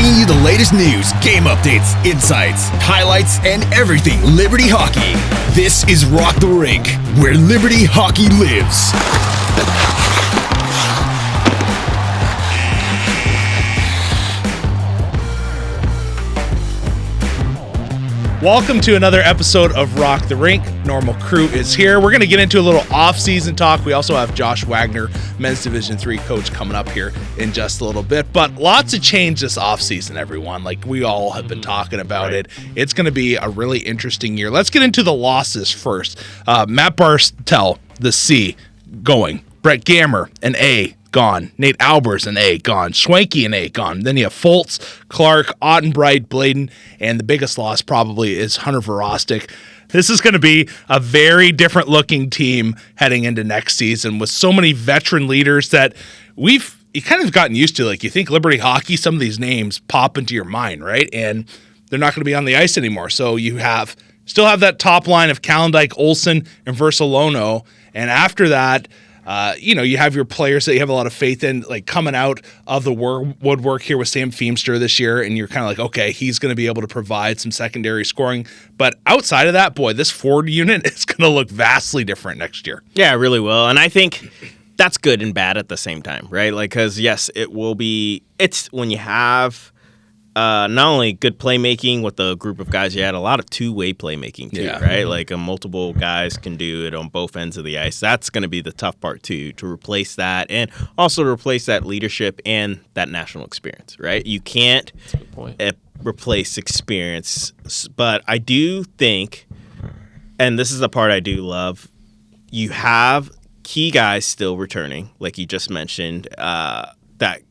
bringing you the latest news, game updates, insights, highlights, and everything Liberty Hockey. This is Rock the Rink, where Liberty Hockey lives. Welcome to another episode of Rock the Rink. Normal crew is here. We're going to get into a little off-season talk. We also have Josh Wagner, Men's Division III coach, coming up here in just a little bit. But lots of change this off-season, everyone. Like we all have been talking about it. It's going to be a really interesting year. Let's get into the losses first. Matt Bartel, the C, going. Brett Gammer, an A, gone. Nate Albers, an A, gone. Schwenke, an A, gone. Then you have Foltz, Clark, Ottenbright, Bladen, and the biggest loss probably is Hunter Verostic. This is going to be a very different looking team heading into next season with so many veteran leaders that you kind of gotten used to. Like you think Liberty Hockey, some of these names pop into your mind, right? And they're not going to be on the ice anymore. So you still have that top line of Calendike, Olsen, and Versalono. And after that, you have your players that you have a lot of faith in, like coming out of the woodwork here with Sam Feemster this year, and you're kind of like, okay, he's going to be able to provide some secondary scoring. But outside of that, boy, this forward unit is going to look vastly different next year. Yeah, it really will. And I think that's good and bad at the same time, right? Like, because, yes, it's when you have not only good playmaking with the group of guys, you had a lot of two-way playmaking too, right? Like multiple guys can do it on both ends of the ice. That's going to be the tough part too, to replace that and also to replace that leadership and that national experience, right? You can't replace experience, but I do think, and this is the part I do love, you have key guys still returning, like you just mentioned, that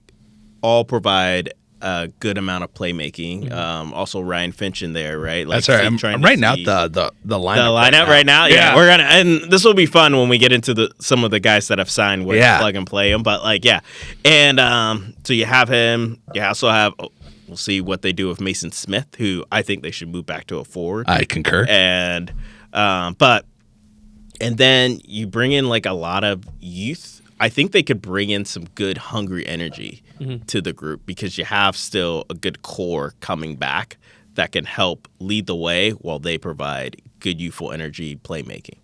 all provide a good amount of playmaking. Also Ryan Finch in there, right? Like, that's right. I'm writing out the lineup. The lineup right now. Yeah. We're gonna, and this will be fun when we get into some of the guys that have signed where you plug and play them. But and so you have him. You also have. We'll see what they do with Mason Smith, who I think they should move back to a forward. I concur. And then you bring in like a lot of youth. I think they could bring in some good, hungry energy to the group because you have still a good core coming back that can help lead the way while they provide good, youthful energy playmaking.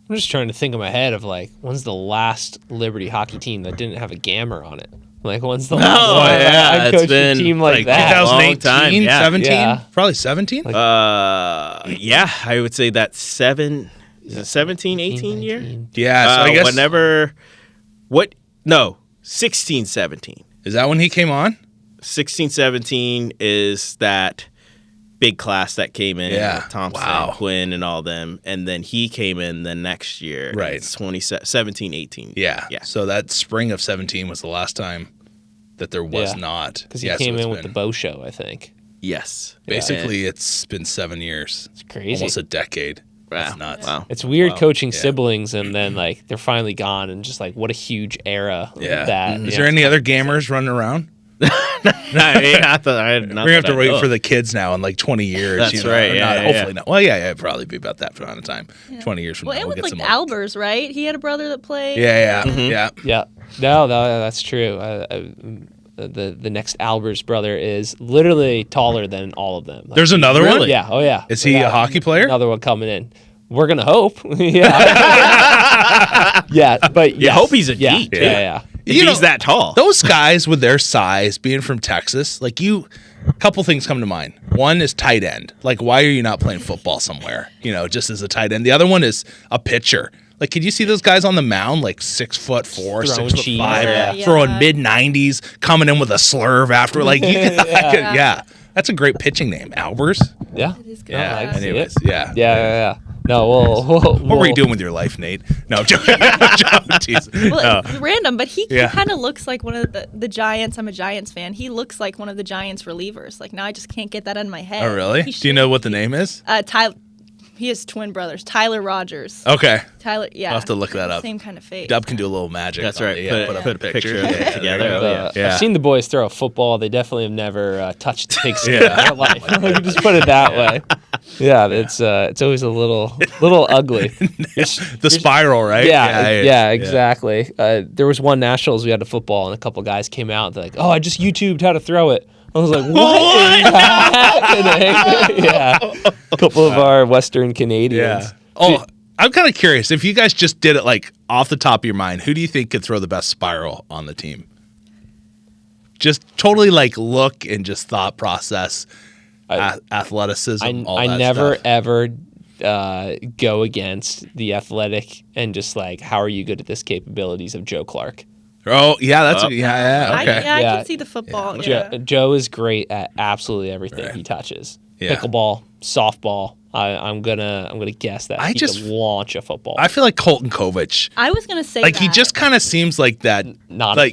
I'm just trying to think in my head of like, when's the last Liberty hockey team that didn't have a Gammer on it? Like, when's the last it's coached been a team like that? 2018, 17? Yeah. Probably 17? I would say that 17, 18 year? Yeah, so I guess... 16, 17. Is that when he came on? 16, 17 is that big class that came in with Thompson, Quinn, and all them. And then he came in the next year. Right. It's 17, 18. Yeah. So that spring of 17 was the last time that there was not. Because he came in with the Bow Show, I think. Yes. Basically, it's been 7 years. It's crazy. Almost a decade. That's nuts. Wow. It's weird coaching siblings and then like they're finally gone and just like what a huge era that. Is there any other gamers running around? We're gonna have to wait for the kids now in like 20 years. That's right. Hopefully not. Well, it'd probably be about that amount of time. 20 years from now, and we'll with get some like Albers, right? He had a brother that played. Yeah. No, that's true. The next Albers brother is literally taller than all of them. Like, there's another one? Yeah. Oh, yeah. Is he a hockey player? Another one coming in. We're going to hope. But you hope he's a D. Yeah. If he's that tall. Those guys with their size, being from Texas, like a couple things come to mind. One is tight end. Like, why are you not playing football somewhere, just as a tight end? The other one is a pitcher. Like, could you see those guys on the mound, like 6'4", 6'5", throwing mid-90s, coming in with a slurve after? Like, that's a great pitching name, Albers. Yeah. It is good. Yeah. Anyways, Yeah. No, what were you doing with your life, Nate? No, I'm joking. It's random, but he kind of looks like one of the Giants. I'm a Giants fan. He looks like one of the Giants relievers. Like, now I just can't get that out of my head. Oh, really? Do you know what the name is? Tyler. He has twin brothers, Tyler Rogers. Okay. Tyler, I'll have to look that up. Same kind of face. Dub can do a little magic. That's right. Put a picture of it together. I've seen the boys throw a football. They definitely have never touched the big screen in their life. Just put it that way. Yeah, it's always a little ugly. The spiral, right? Yeah, exactly. There was one Nationals we had a football, and a couple guys came out. They're like, "Oh, I just YouTubed how to throw it." I was like, what is happening? Yeah. A couple of our Western Canadians. Yeah. Oh, I'm kind of curious. If you guys just did it like off the top of your mind, who do you think could throw the best spiral on the team? Just totally like look and just thought process, athleticism, all that I never stuff. ever go against the athletic and just like, how are you good at this capabilities of Joe Clark? Oh, yeah, that's okay. I Yeah. can see the football. Yeah. Joe is great at absolutely everything Right. he touches. Yeah. Pickleball, softball. I'm gonna guess that he can launch a football. I feel like Colton Kovac. I was gonna say Like that. he just kind of seems like that. not a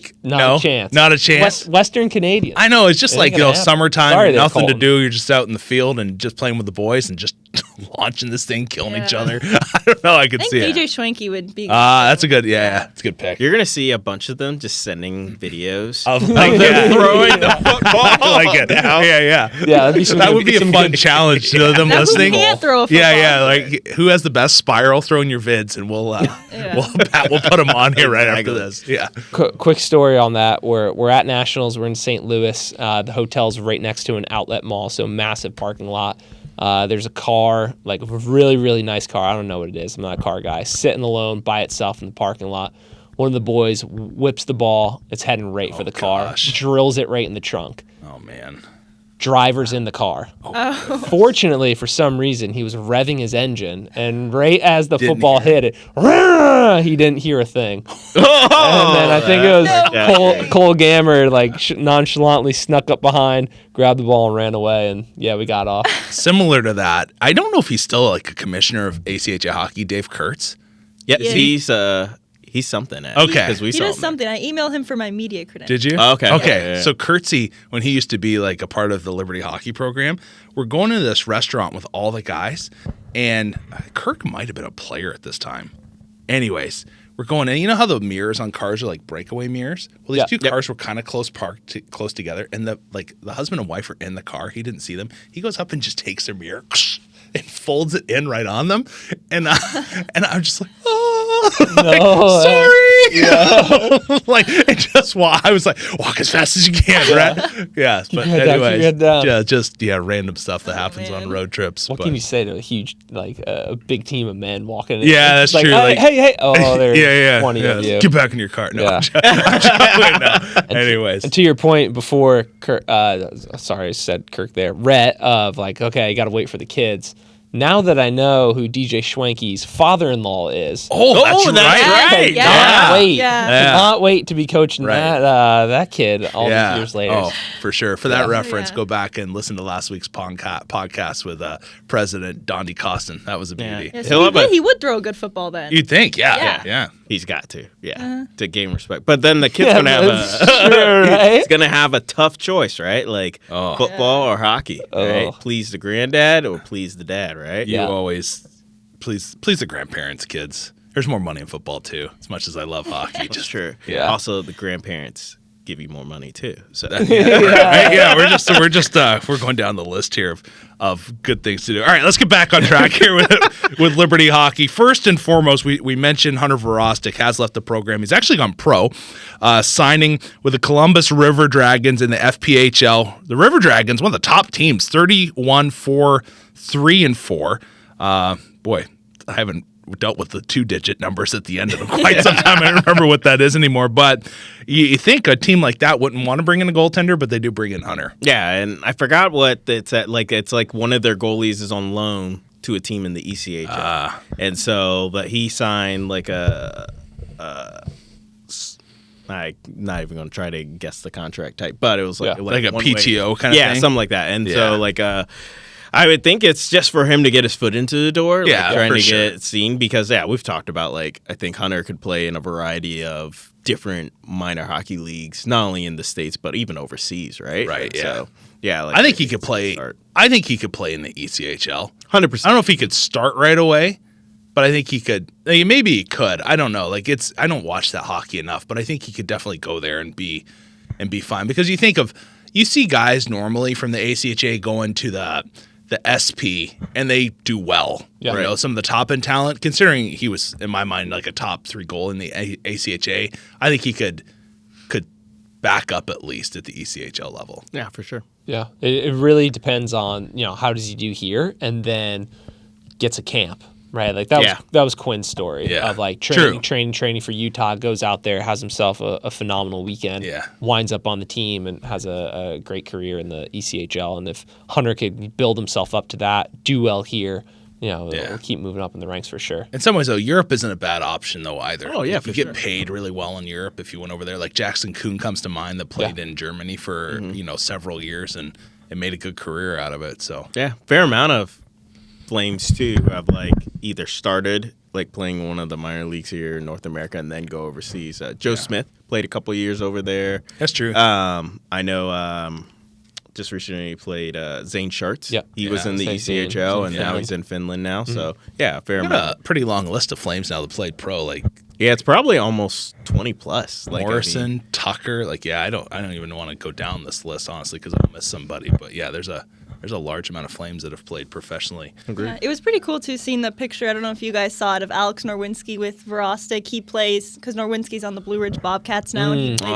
chance. Not a chance. Western Canadian. I know. It's just It like, ain't gonna happen. summertime, Sorry there, nothing to Colton. do. You're just out in the field and just playing with the boys and just launching this thing, killing each Yeah. other. I don't know. I could I think see DJ it. Schwenke would be. That's a good. Yeah, it's a good pick. You're gonna see a bunch of them just sending videos Of like throwing the football. like it. Yeah. Yeah, that'd be some That good- would be a some fun good- challenge to them Now, who listening. can't throw a football? Yeah. Like who has the best spiral? Throw in your vids, and we'll put them on here right after this. Yeah. Quick story on that. We're at Nationals. We're in St. Louis. The hotel's right next to an outlet mall, so massive parking lot. There's a car, like a really, really nice car. I don't know what it is. I'm not a car guy. Sitting alone by itself in the parking lot. One of the boys whips the ball. It's heading right for the car. gosh. Drills it right in the trunk. Oh man. Driver's in the car. Oh. Fortunately, for some reason, he was revving his engine, and right as the Didn't football hear hit it, he didn't hear a thing. And then I think it was Cole Gammer, like nonchalantly snuck up behind, grabbed the ball, and ran away. And yeah, we got off. Similar to that, I don't know if he's still like a commissioner of ACHA hockey, Dave Kurtz. Yeah, Yeah. he's something. Okay. because we He saw does him. something. I emailed him for my media credentials. Did you? Oh, okay. Okay. Yeah. So Kurtzy, when he used to be like a part of the Liberty hockey program, we're going to this restaurant with all the guys, and Kirk might have been a player at this time. Anyways, we're going in. You know how the mirrors on cars are like breakaway mirrors? Well, these Yeah. two cars were kind of close together, and the husband and wife are in the car. He didn't see them. He goes up and just takes their mirror and folds it in right on them, and I'm just like, sorry. Like, it just I was like, walk as fast as you can, right? Yeah. But your head down, keep your anyways, head down. yeah, just random stuff that happens on man. road trips. What but- can you say to a huge, like a big team of men walking in? Yeah, It's that's true, Hey, like- hey. Oh, there's Yeah. 20 of you. Get back in your car. No. Yeah. No. Anyways. And to your point before, sorry, I said Kirk there, Rhett, of like, okay, you got to wait for the kids. Now that I know who DJ Schwenke's father-in-law is, That's that's right. right. Yeah. cannot wait. Yeah. Cannot wait to be coaching Right. that kid all these years later. Oh, for sure. For that reference, Yeah. go back and listen to last week's podcast with President Don DeCostin. That was a beauty. Yeah, He'll so have a- he would throw a good football then. You'd think, Yeah. yeah. He's got to, to gain respect. But then the kid's Yeah, gonna have sure, right? he's gonna have a tough choice, right? Like football or hockey, right? Oh. Please the granddad or please the dad, right? You Yeah. always please the grandparents, kids. There's more money in football too. As much as I love hockey, Just just true. Yeah. Also, the grandparents give you more money too. So right? Yeah, we're going down the list here of good things to do. All right, let's get back on track here with Liberty Hockey. First and foremost, we mentioned Hunter Verostic has left the program. He's actually gone pro, signing with the Columbus River Dragons in the FPHL. The River Dragons, one of the top teams, 31-4-3-4. Boy, I haven't dealt with the 2-digit numbers at the end of them quite some time. I don't remember what that is anymore. But you think a team like that wouldn't want to bring in a goaltender, but they do bring in Hunter. yeah, and I forgot what it's at. Like it's like one of their goalies is on loan to a team in the ECHL, and so but he signed like I'm not even gonna try to guess the contract type, but it was like Like a one PTO kind of yeah, thing? something like that. And Yeah. so like I would think it's just for him to get his foot into the door, like, Yeah, trying for to sure. get seen because we've talked about like I think Hunter could play in a variety of different minor hockey leagues, not only in the States but even overseas, right? Right, And so, like, I think he could it's a play. start. I think he could play in the ECHL. 100%. I don't know if he could start right away, but I think he could. Maybe he could. I don't know. Like I don't watch that hockey enough, but I think he could definitely go there and be fine because you see guys normally from the ACHA going to the SP and they do well. Yeah. You know, some of the top end talent, considering he was in my mind like a top 3 goal in the ACHA, I think he could back up at least at the ECHL level. Yeah, for sure. Yeah, it really depends on, how does he do here, and then gets a camp, right? Like that was Quinn's story of like training for Utah, goes out there, has himself a phenomenal weekend, winds up on the team and has a great career in the ECHL. And if Hunter could build himself up to that, do well here, it'll keep moving up in the ranks for sure. In some ways, though, Europe isn't a bad option, though, either. Oh, yeah, you get paid really well in Europe if you went over there. Like Jackson Kuhn comes to mind that played in Germany for, several years and made a good career out of it. So fair amount of Flames, too, have, like, either started, like, playing one of the minor leagues here in North America and then go overseas. Joe Smith played a couple years over there. That's true. I know just recently played Zane Sharts. Yeah. He was in the ECHL, and now he's in Finland now. So, fair amount. A pretty long list of Flames now that played pro. Like, it's probably almost 20 plus. Like, Morrison, Tucker. Like, I don't even want to go down this list, honestly, because I'll miss somebody. But, there's a large amount of Flames that have played professionally. Yeah, it was pretty cool to see the picture. I don't know if you guys saw it of Alex Norwinski with Verostic. He plays because Norwinski's on the Blue Ridge Bobcats now. And he played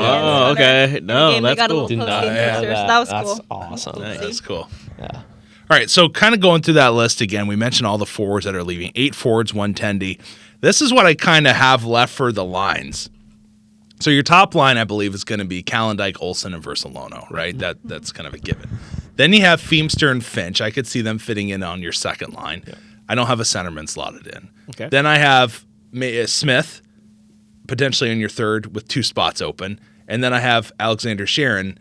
okay. No, that's got cool. A little post-game picture, so that was cool. That's awesome. Nice. That's cool. Yeah. All right, so kind of going through that list again, we mentioned all the forwards that are leaving. 8 forwards, 1 tendy. This is what I kind of have left for the lines. So your top line, I believe, is going to be Calendike, Olsen, and Versalono, right? That's kind of a given. Then you have Feemster and Finch. I could see them fitting in on your second line. Yeah. I don't have a centerman slotted in. Okay. Then I have Smith, potentially on your third with 2 spots open. And then I have Alexander Sharon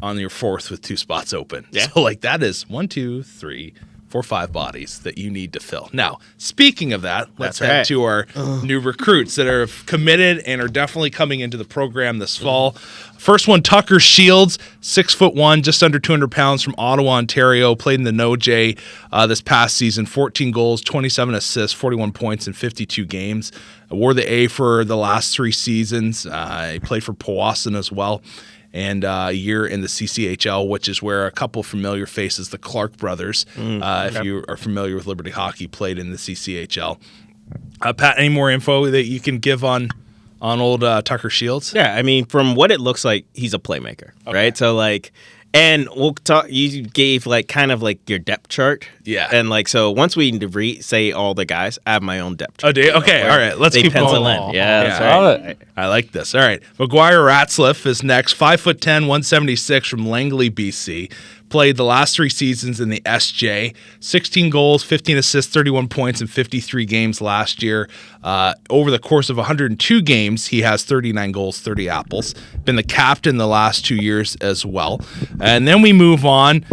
on your fourth with 2 spots open. Yeah. So, that is 1, 2, 3, 4, 5 bodies that you need to fill. Now, speaking of that, let's head to our new recruits that are committed and are definitely coming into the program this fall. First one, Tucker Shields, 6'1", just under 200 pounds from Ottawa, Ontario. Played in the No-J this past season. 14 goals, 27 assists, 41 points in 52 games. Wore the A for the last 3 seasons. He played for Powassan as well. And a year in the CCHL, which is where a couple familiar faces, the Clark brothers, if you are familiar with Liberty Hockey, played in the CCHL. Pat, any more info that you can give on old Tucker Shields? Yeah, I mean, from what it looks like, he's a playmaker, right? So, and we'll talk. You gave kind of your depth chart, And so once we say all the guys, I have my own depth chart. Oh, do you? Okay, all right. Let's keep pencil going. In. Yeah. I like this. All right, McGuire Ratzliff is next. 5'10", 176 from Langley, BC. Played the last 3 seasons in the SJ. 16 goals, 15 assists, 31 points in 53 games last year. Over the course of 102 games, he has 39 goals, 30 apples. Been the captain the last 2 years as well. And then we move on.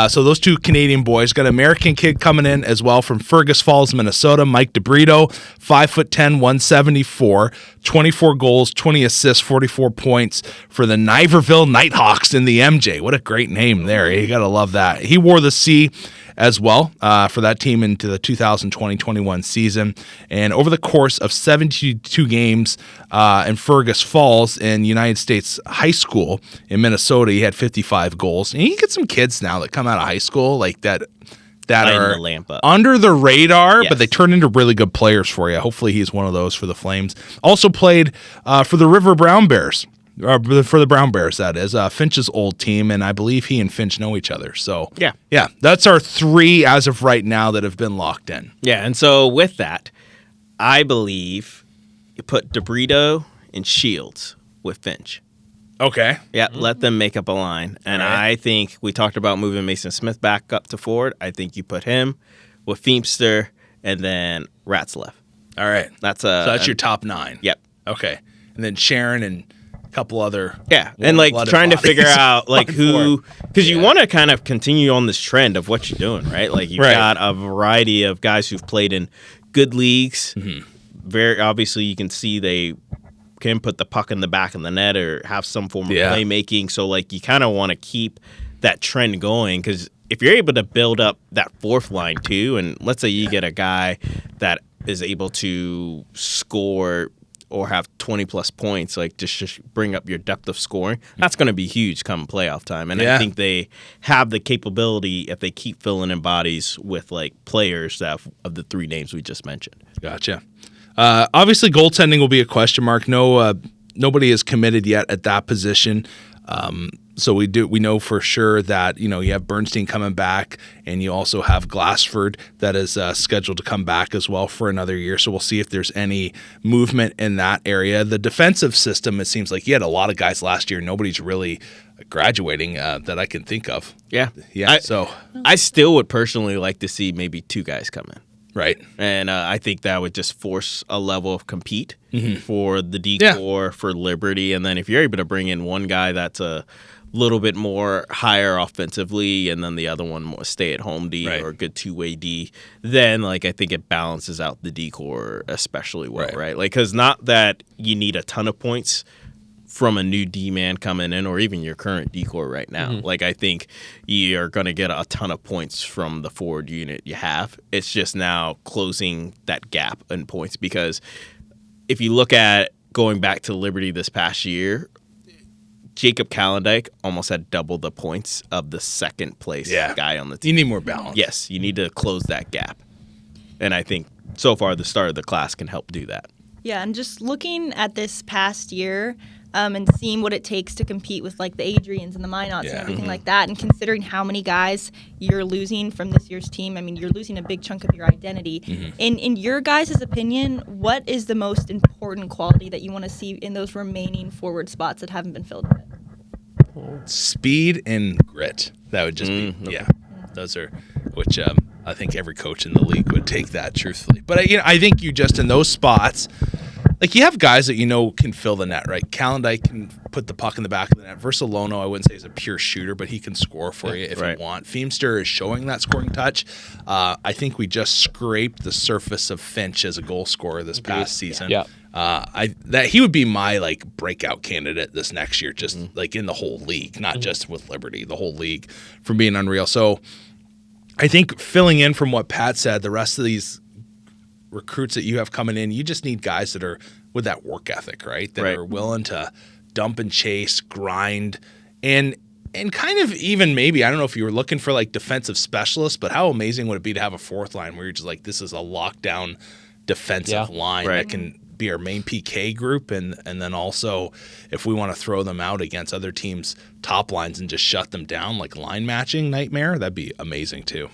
So those 2 Canadian boys. Got an American kid coming in as well from Fergus Falls, Minnesota, Mike DeBrito, 5'10", 174, 24 goals, 20 assists, 44 points for the Niverville Nighthawks in the MJ. What a great name there. You got to love that. He wore the C as well for that team into the 2020-21 season. And over the course of 72 games in Fergus Falls in United States High School in Minnesota, he had 55 goals. And you get some kids now that come out of high school that are under the radar, but they turn into really good players for you. Hopefully he's one of those for the Flames. Also played for the River Brown Bears. For the Brown Bears, that is. Finch's old team, and I believe he and Finch know each other. So, yeah, that's our 3 as of right now that have been locked in. Yeah, and so with that, I believe you put DeBrito and Shields with Finch. Okay. Yeah, let them make up a line. And I think we talked about moving Mason Smith back up to forward. I think you put him with Feemster and then Ratzliff. All right. So that's your top 9. Yep. Okay. And then Sharon and couple other and trying to figure out who, because you want to kind of continue on this trend of what you're doing, right? You've got a variety of guys who've played in good leagues. Very obviously you can see they can put the puck in the back of the net or have some form of playmaking, so you kind of want to keep that trend going, because if you're able to build up that 4th line too, and let's say you get a guy that is able to score or have 20-plus points, just bring up your depth of scoring, that's going to be huge come playoff time. And I think they have the capability, if they keep filling in bodies with, players that of the 3 names we just mentioned. Gotcha. Obviously, goaltending will be a question mark. No Nobody is committed yet at that position. So we know for sure that, you have Bernstein coming back, and you also have Glassford that is scheduled to come back as well for another year. So we'll see if there's any movement in that area. The defensive system, it seems like you had a lot of guys last year. Nobody's really graduating that I can think of. Yeah. So I still would personally like to see maybe 2 guys come in. Right. And I think that would just force a level of compete for the D-Corps, for Liberty. And then if you're able to bring in one guy that's a little bit more higher offensively, and then the other one more stay-at-home D or a good two-way D, then I think it balances out the D-Corps especially well, right? Because not that you need a ton of points from a new D-man coming in, or even your current D-Corps right now. I think you're going to get a ton of points from the forward unit you have. It's just now closing that gap in points, because if you look at going back to Liberty this past year, Jacob Calendike almost had double the points of the second place guy on the team. You need more balance. Yes, you need to close that gap. And I think so far the start of the class can help do that. Yeah, and just looking at this past year, and seeing what it takes to compete with the Adrians and the Minots and everything like that, and considering how many guys you're losing from this year's team, I mean, you're losing a big chunk of your identity. In your guys' opinion, what is the most important quality that you want to see in those remaining forward spots that haven't been filled yet? Speed and grit. That would just be, those are, which I think every coach in the league would take that truthfully. But I think you just in those spots, you have guys that can fill the net, right? Calendike can put the puck in the back of the net. Versalono, I wouldn't say is a pure shooter, but he can score for you if you want. Feemster is showing that scoring touch. I think we just scraped the surface of Finch as a goal scorer this past season. Yeah. That he would be my breakout candidate this next year, just in the whole league, not just with Liberty, the whole league, from being unreal. So I think filling in from what Pat said, the rest of these recruits that you have coming in, you just need guys that are with that work ethic, right? That are willing to dump and chase, grind, and kind of even maybe, I don't know if you were looking for defensive specialists, but how amazing would it be to have a fourth line where you're just this is a lockdown defensive line that can be our main PK group, and then also if we want to throw them out against other teams' top lines and just shut them down, line matching nightmare, that'd be amazing too.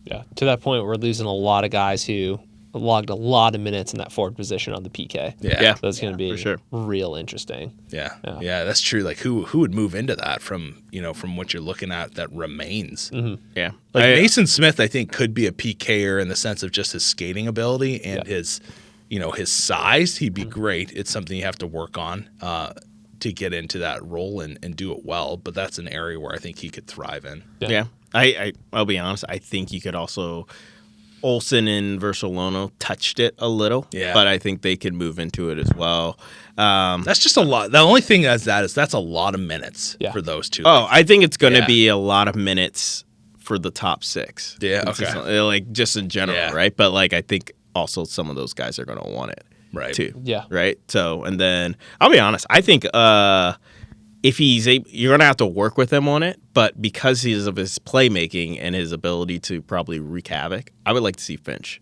Yeah, to that point, we're losing a lot of guys who logged a lot of minutes in that forward position on the PK. Yeah. So it's going to be for sure. real interesting. Yeah, that's true. Who would move into that from what you're looking at that remains? Yeah. Mason Smith, I think, could be a PKer in the sense of just his skating ability and his size. He'd be great. It's something you have to work on to get into that role and do it well. But that's an area where I think he could thrive in. Yeah. I'll be honest. I think you could also Olsen and Versalono touched it a little, but I think they could move into it as well. That's just a lot. The only thing that's a lot of minutes for those two. Oh, I think it's going to be a lot of minutes for the top 6. Yeah, okay. Just in general, right? But I think also some of those guys are going to want it, right? Too, yeah, right. So, and then I'll be honest. I think if he's able, you're going to have to work with him on it, but because of his playmaking and his ability to probably wreak havoc, I would like to see Finch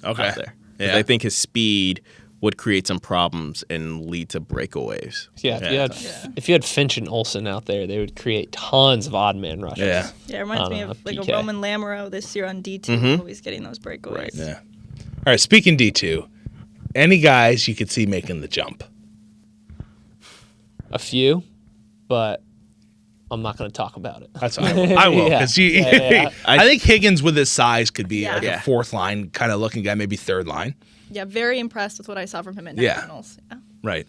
out there. Yeah. I think his speed would create some problems and lead to breakaways. Yeah, if you had Finch and Olsen out there, they would create tons of odd man rushes. Yeah, it reminds me of a Roman Lamoureux this year on D2, always getting those breakaways. Right. Yeah. All right, speaking D2, any guys you could see making the jump? A few, but I'm not going to talk about it. That's I will. Because I think Higgins with his size could be a fourth line kind of looking guy, maybe third line. Yeah, very impressed with what I saw from him at Nationals. Yeah. Right.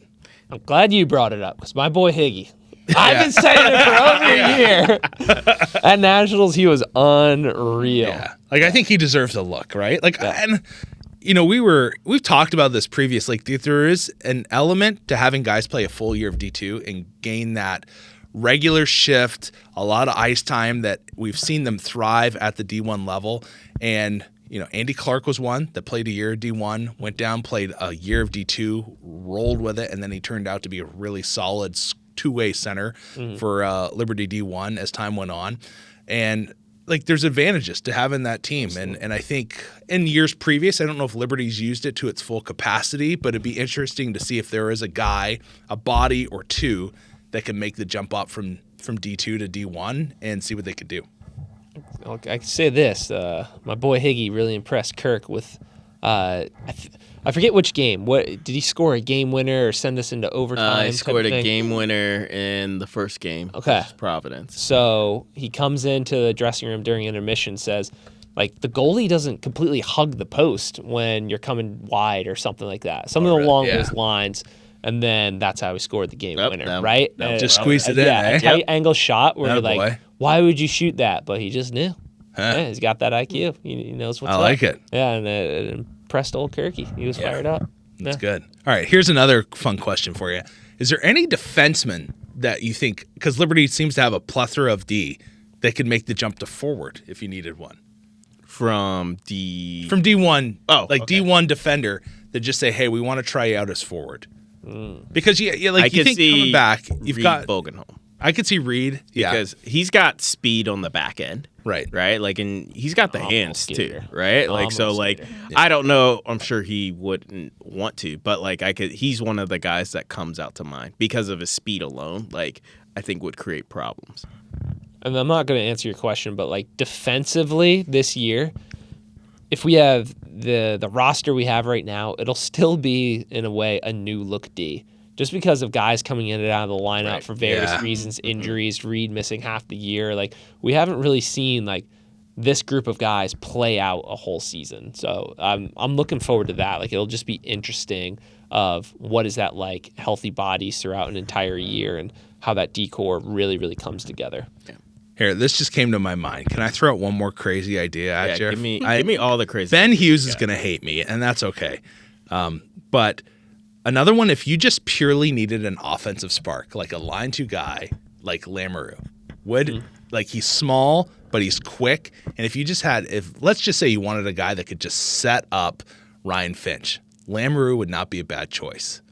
I'm glad you brought it up because my boy Higgy, I've been saying it for over a year. At Nationals, he was unreal. Yeah. I think he deserves a look, right? And we've talked about this previously. There is an element to having guys play a full year of D2 and gain that regular shift, a lot of ice time that we've seen them thrive at the D1 level. And, Andy Clark was one that played a year of D1, went down, played a year of D2, rolled with it, and then he turned out to be a really solid two-way center for Liberty D1 as time went on. And like there's advantages to having that team. And I think in years previous, I don't know if Liberty's used it to its full capacity, but it'd be interesting to see if there is a guy, a body or two that can make the jump up from D2 to D1 and see what they could do. I can say this: my boy Higgy really impressed Kirk with. I forget which game. What did he score a game winner or send us into overtime? He scored a game winner in the first game. Okay, versus Providence. So he comes into the dressing room during intermission, says, like, the goalie doesn't completely hug the post when you're coming wide or something like that. Something along those lines. And then that's how he scored the game winner, right? Just squeezed it in, a tight angle shot where you're like, boy. why would you shoot that? But he just knew. Yeah, he's got that IQ. He knows what's up. I like it. Yeah, and it impressed old Kirky. He was fired up. That's good. All right, here's another fun question for you. Is there any defenseman that you think, because Liberty seems to have a plethora of D, that could make the jump to forward if you needed one? From D1. Oh, like okay. D1 defender that just say, hey, we want to try you out as forward. Because you think coming back, you've Reed got Bogenholm. I could see Reed because he's got speed on the back end, right? Like, and he's got the hands skater. too, right? Like, so like, I don't know. I'm sure he wouldn't want to, but like, he's one of the guys that comes out to mind because of his speed alone. Like, I think would create problems. And I'm not going to answer your question, but like defensively this year, if we have the roster we have right now, it'll still be, in a way, a new look D. Just because of guys coming in and out of the lineup for various reasons, injuries, Reed missing half the year. Like, we haven't really seen, like, this group of guys play out a whole season. So I'm looking forward to that. Like, it'll just be interesting of what is that like, healthy bodies throughout an entire year and how that D-core really, really comes together. Yeah. Here, this just came to my mind. Can I throw out one more crazy idea at you? Give me all the crazy. Ben Hughes is going to hate me, and that's okay. But another one, if you just purely needed an offensive spark, like a line 2 guy, like Lamoureux, like he's small, but he's quick. And if you just let's just say you wanted a guy that could just set up Ryan Finch, Lamoureux would not be a bad choice.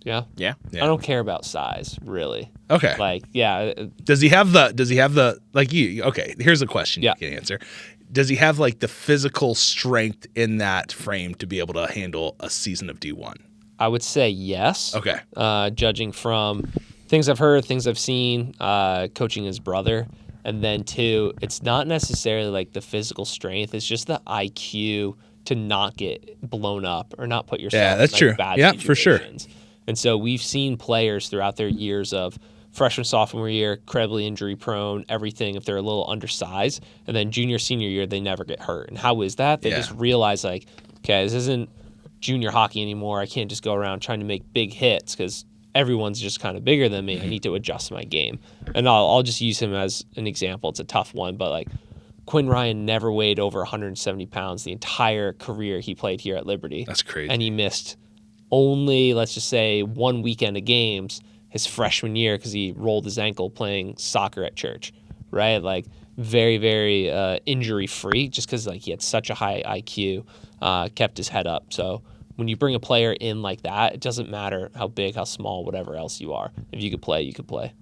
Yeah. I don't care about size, really. Okay. Like, yeah. Does he have the like you? Okay. Here's a question you can answer. Does he have like the physical strength in that frame to be able to handle a season of D1? I would say yes. Okay. Judging from things I've heard, things I've seen, coaching his brother. And then 2, it's not necessarily like the physical strength. It's just the IQ to not get blown up or not put yourself that's in true. bad situations. For sure. And so we've seen players throughout their years of freshman, sophomore year, incredibly injury prone, everything, if they're a little undersized. And then junior, senior year, they never get hurt. And how is that? They just realize, like, okay, this isn't junior hockey anymore. I can't just go around trying to make big hits because everyone's just kind of bigger than me. I need to adjust my game. And I'll just use him as an example. It's a tough one, but like Quinn Ryan never weighed over 170 pounds the entire career he played here at Liberty. That's crazy. And he missed only, let's just say, 1 weekend of games his freshman year because he rolled his ankle playing soccer at church, right? Like, very, very injury-free just because like he had such a high IQ, kept his head up. So when you bring a player in like that, it doesn't matter how big, how small, whatever else you are. If you could play, you could play.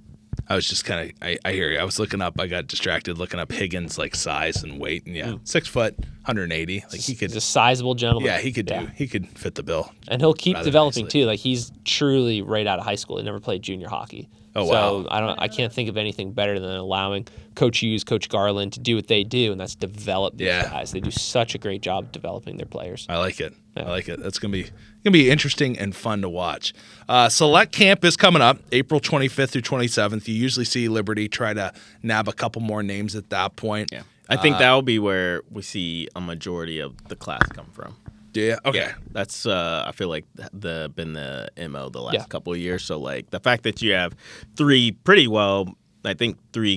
I was just kind of, I hear you. I was looking up, I got distracted looking up Higgins' like size and weight, and 6 foot, 180. Like he could, he's a sizable gentleman. Yeah, he could fit the bill. And he'll keep developing too. Like he's truly right out of high school. He never played junior hockey. Oh wow. So I can't think of anything better than allowing Coach Hughes, Coach Garland to do what they do, and that's develop these guys. They do such a great job developing their players. I like it. Yeah. I like it. That's gonna be interesting and fun to watch. Select Camp is coming up April 25th through 27th. You usually see Liberty try to nab a couple more names at that point. Yeah, I think that will be where we see a majority of the class come from. Yeah. Okay. Yeah, that's I feel like been the MO the last couple of years. So like the fact that you have 3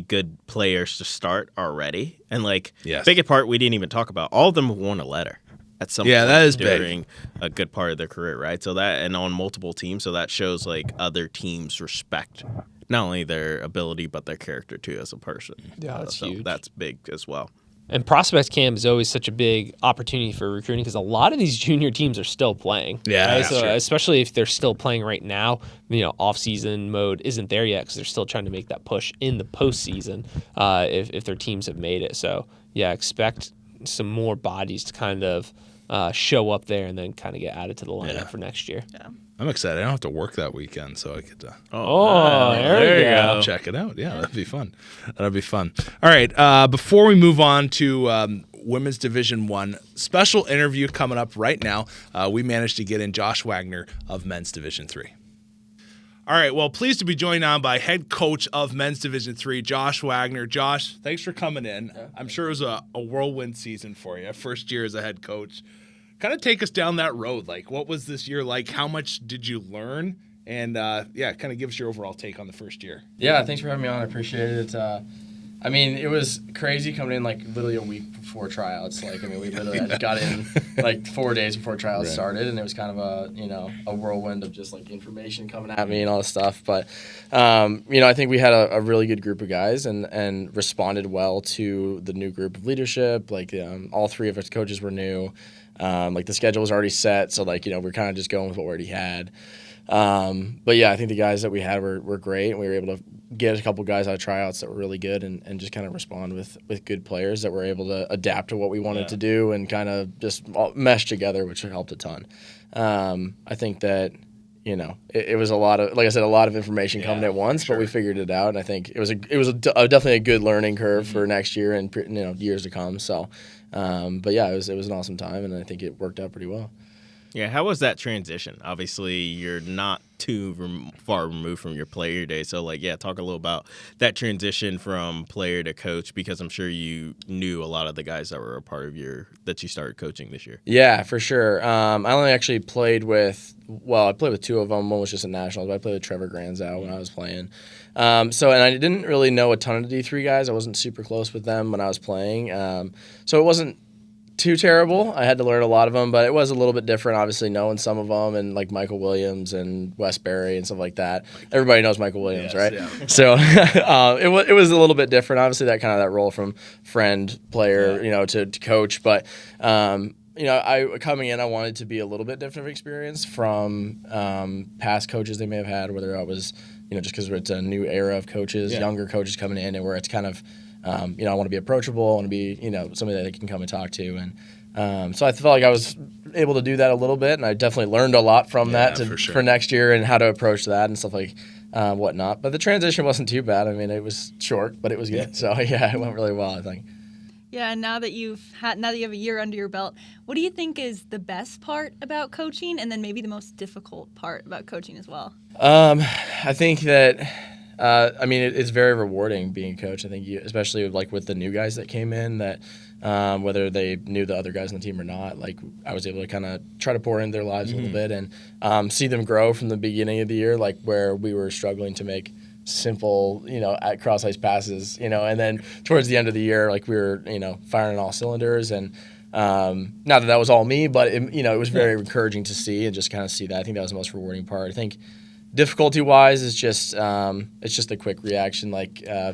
good players to start already, and like biggest part we didn't even talk about. All of them have won a letter at some point that is during big. A good part of their career, right? So that, and on multiple teams, so that shows like other teams respect not only their ability but their character too as a person. Yeah, that's so huge. That's big as well. And prospect camp is always such a big opportunity for recruiting because a lot of these junior teams are still playing. Yeah, right? So especially if they're still playing right now, off-season mode isn't there yet because they're still trying to make that push in the postseason if their teams have made it. So yeah, expect some more bodies to kind of show up there and then kind of get added to the lineup for next year. Yeah. I'm excited. I don't have to work that weekend, so I get to There you go. check it out. Yeah, that'd be fun. That'd be fun. All right. Before we move on to Women's Division I, special interview coming up right now. We managed to get in Josh Wagner of Men's Division III. All right. Well, pleased to be joined on by head coach of Men's Division III, Josh Wagner. Josh, thanks for coming in. I'm sure it was a whirlwind season for you. First year as a head coach. Kind of take us down that road. Like, what was this year like? How much did you learn? And, kind of give us your overall take on the first year. Yeah, thanks for having me on. I appreciate it. It was crazy coming in, literally a week before tryouts. We literally got in, 4 days before tryouts started, and it was kind of a whirlwind of just, information coming at me and all this stuff. But, I think we had a really good group of guys and responded well to the new group of leadership. All three of us coaches were new. The schedule was already set, so we're kind of just going with what we already had. But yeah, I think the guys that we had were great, and we were able to get a couple guys out of tryouts that were really good and just kind of respond with good players that were able to adapt to what we wanted to do and kind of just all mesh together, which helped a ton. I think that it was a lot of, like I said, a lot of information coming at once, but we figured it out, and I think it was definitely a good learning curve for next year and years to come. So. But yeah, it was an awesome time, and I think it worked out pretty well. Yeah, how was that transition? Obviously, you're not too far removed from your player day. So, talk a little about that transition from player to coach, because I'm sure you knew a lot of the guys that were a part of that you started coaching this year. Yeah, for sure. I only actually played with two of them. One was just a nationals, but I played with Trevor Granzow when I was playing. And I didn't really know a ton of the D3 guys. I wasn't super close with them when I was playing. So it wasn't too terrible. I had to learn a lot of them, but it was a little bit different, obviously, knowing some of them, and Michael Williams and Wes Berry and stuff like that. Everybody knows Michael Williams, right? Yeah. So it was a little bit different. Obviously, that role from friend, player, to coach. But, I coming in, I wanted to be a little bit different of experience from past coaches they may have had, whether I was, just because it's a new era of coaches, younger coaches coming in, and where it's kind of, I want to be approachable. I want to be, somebody that they can come and talk to. And so I felt like I was able to do that a little bit, and I definitely learned a lot from that for next year and how to approach that and stuff whatnot. But the transition wasn't too bad. It was short, but it was good. So, it went really well, I think. Yeah, and now that you have a year under your belt, what do you think is the best part about coaching, and then maybe the most difficult part about coaching as well? I think that it's very rewarding being a coach. I think especially with the new guys that came in, that whether they knew the other guys on the team or not, I was able to kind of try to pour into their lives a little bit and see them grow from the beginning of the year, where we were struggling to make simple, at cross ice passes, and then towards the end of the year, we were, firing on all cylinders. And not that was all me, but it was very encouraging to see and just kind of see that. I think that was the most rewarding part. I think difficulty-wise is just it's just a quick reaction,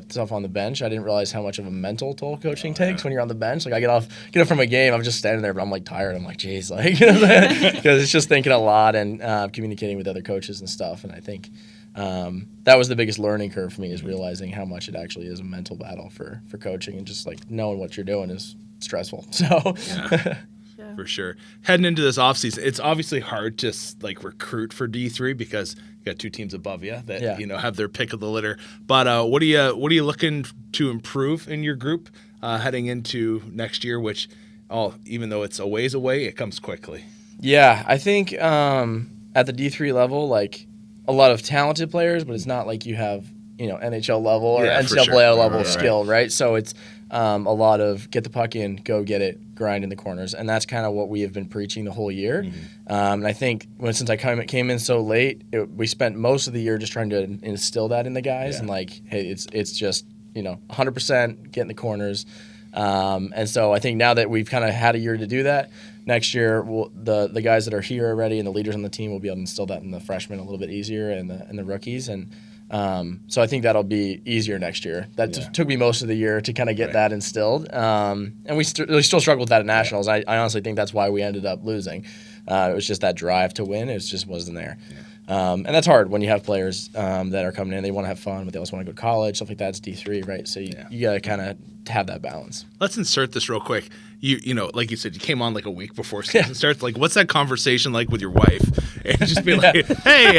stuff on the bench. I didn't realize how much of a mental toll coaching takes when you're on the bench. I get up from a game, I'm just standing there, but I'm tired. I'm geez, because it's just thinking a lot and communicating with other coaches and stuff. And I think that was the biggest learning curve for me, is realizing how much it actually is a mental battle for coaching, and just knowing what you're doing is stressful. So. Yeah. For sure. Heading into this offseason, it's obviously hard to recruit for D3 because you got two teams above you that have their pick of the litter. But what are you looking to improve in your group heading into next year? Which, even though it's a ways away, it comes quickly. Yeah, I think at the D3 level, a lot of talented players, but it's not you have NHL level or NCAA level skill, right? So it's a lot of get the puck in, go get it, grind in the corners, and that's kind of what we have been preaching the whole year. And I think since I came in so late, we spent most of the year just trying to instill that in the guys, and hey, it's just 100% get in the corners. And so I think now that we've kind of had a year to do that, next year the guys that are here already and the leaders on the team will be able to instill that in the freshmen a little bit easier and the rookies. And So I think that'll be easier next year. That took me most of the year to kind of get that instilled. And we still struggled with that at nationals. I honestly think that's why we ended up losing. It was just that drive to win. It just wasn't there. And that's hard when you have players that are coming in. They want to have fun, but they also want to go to college. Stuff like that. It's D3, right? So you got to kind of have that balance. Let's insert this real quick. You know, like you said, you came on like a week before season starts. Like, what's that conversation like with your wife? And just be like, hey,